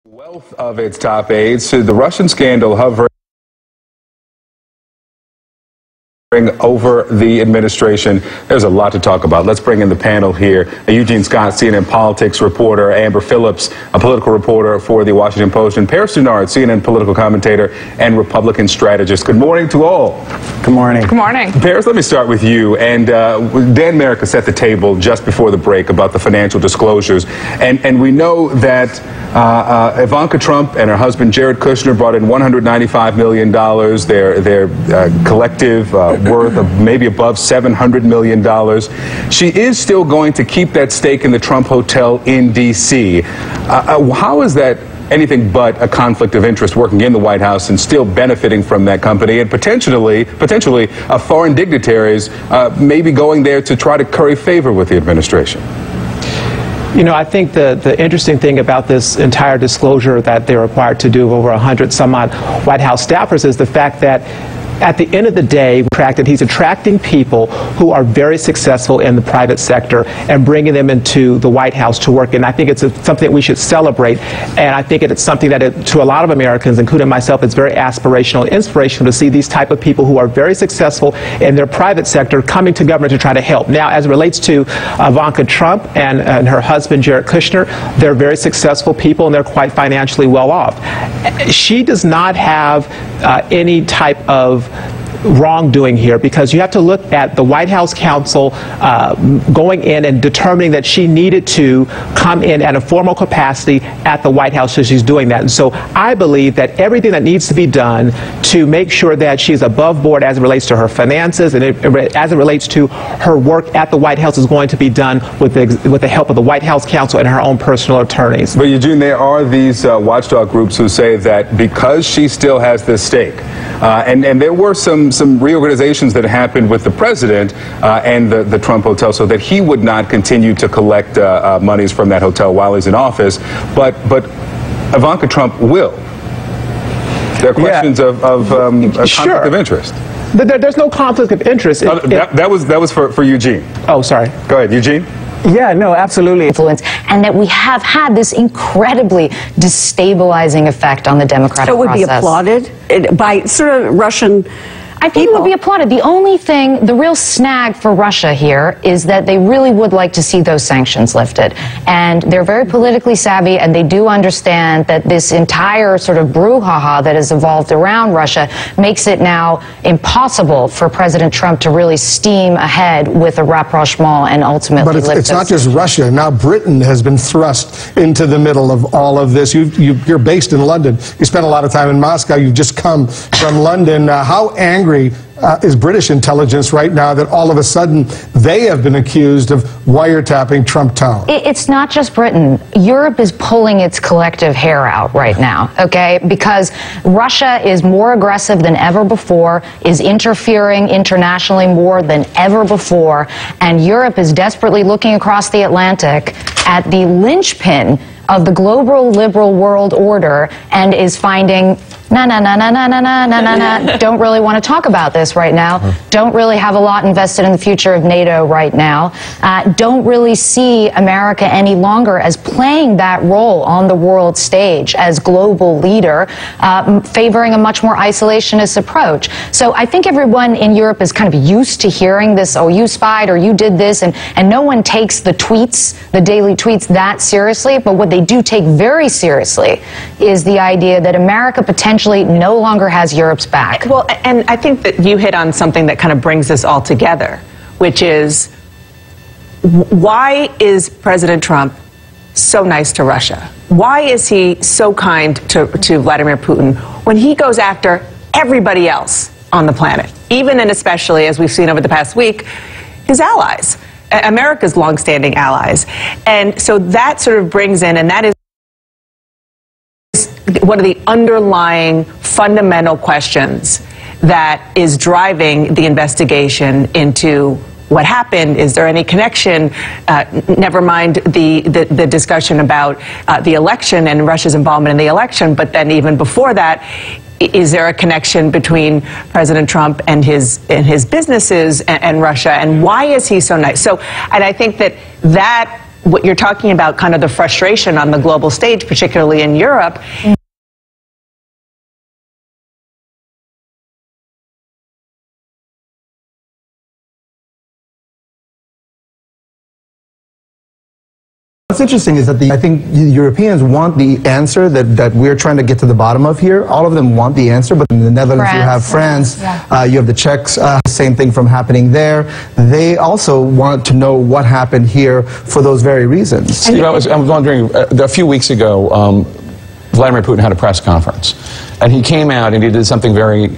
Wealth of its top aides to the Russian scandal hovering over the administration. There's a lot to talk about. Let's bring in the panel here. Eugene Scott, CNN politics reporter, Amber Phillips, a political reporter for the Washington Post, and Paris Dunard, CNN political commentator and Republican strategist. Good morning to all. Good morning. Good morning. Paris, let me start with you. And Dan Merrick set the table just before the break about the financial disclosures. And we know that Ivanka Trump and her husband Jared Kushner brought in $195 million. Their collective worth of maybe above $700 million. She is still going to keep that stake in the Trump Hotel in D.C. How is that anything but a conflict of interest, working in the White House and still benefiting from that company, and potentially foreign dignitaries maybe going there to try to curry favor with the administration? You know, I think the interesting thing about this entire disclosure that they're required to do of over 100 some odd White House staffers is the fact that at the end of the day, he's attracting people who are very successful in the private sector and bringing them into the White House to work. And I think it's something that we should celebrate. And I think it's something that to a lot of Americans, including myself, it's very aspirational and inspirational to see these type of people who are very successful in their private sector coming to government to try to help. Now, as it relates to Ivanka Trump and her husband, Jared Kushner, they're very successful people and they're quite financially well off. She does not have any type of wrongdoing here, because you have to look at the White House counsel going in and determining that she needed to come in at a formal capacity at the White House, so she's doing that. And so I believe that everything that needs to be done to make sure that she's above board as it relates to her finances and as it relates to her work at the White House is going to be done with the help of the White House counsel and her own personal attorneys. But Eugene, there are these watchdog groups who say that because she still has this stake, and there were some reorganizations that happened with the president and the Trump Hotel, so that he would not continue to collect monies from that hotel while he's in office, but Ivanka Trump will. There are questions of conflict of interest. There's no conflict of interest. That was for Eugene. Oh, sorry. Go ahead, Eugene. Yeah, no, absolutely. Influence, and that we have had this incredibly destabilizing effect on the democratic process. So it would be applauded by sort of Russian I think it would be applauded. The only thing, the real snag for Russia here is that they really would like to see those sanctions lifted. And they're very politically savvy, and they do understand that this entire sort of brouhaha that has evolved around Russia makes it now impossible for President Trump to really steam ahead with a rapprochement and ultimately lift those. But it's not just Russia. Now Britain has been thrust into the middle of all of this. You're based in London. You spent a lot of time in Moscow. You've just come from London. How angry is British intelligence right now that all of a sudden they have been accused of wiretapping Trump Tower? It's not just Britain. Europe is pulling its collective hair out right now, okay? Because Russia is more aggressive than ever before, is interfering internationally more than ever before, and Europe is desperately looking across the Atlantic at the linchpin of the global liberal world order and is finding don't really want to talk about this right now, don't really have a lot invested in the future of NATO right now, don't really see America any longer as playing that role on the world stage as global leader, favoring a much more isolationist approach. So I think everyone in Europe is kind of used to hearing this, oh, you spied or you did this, and no one takes the tweets, the daily tweets, that seriously. But what they do take very seriously is the idea that America potentially no longer has Europe's back. Well, and I think that you hit on something that kind of brings this all together, which is why is President Trump so nice to Russia? Why is he so kind to Vladimir Putin when he goes after everybody else on the planet, even and especially, as we've seen over the past week, his allies, America's longstanding allies? And so that sort of brings in, and that is one of the underlying fundamental questions that is driving the investigation into what happened. Is there any connection? Never mind the discussion about the election and Russia's involvement in the election, but then even before that, is there a connection between President Trump and his businesses and Russia? And why is he so nice? So, and I think that what you're talking about, kind of the frustration on the global stage, particularly in Europe. What's interesting is that I think the Europeans want the answer that we're trying to get to the bottom of here. All of them want the answer, but in the Netherlands you have France, you have the Czechs, same thing from happening there. They also want to know what happened here for those very reasons. Steve, I was wondering, a few weeks ago, Vladimir Putin had a press conference, and he came out and he did something very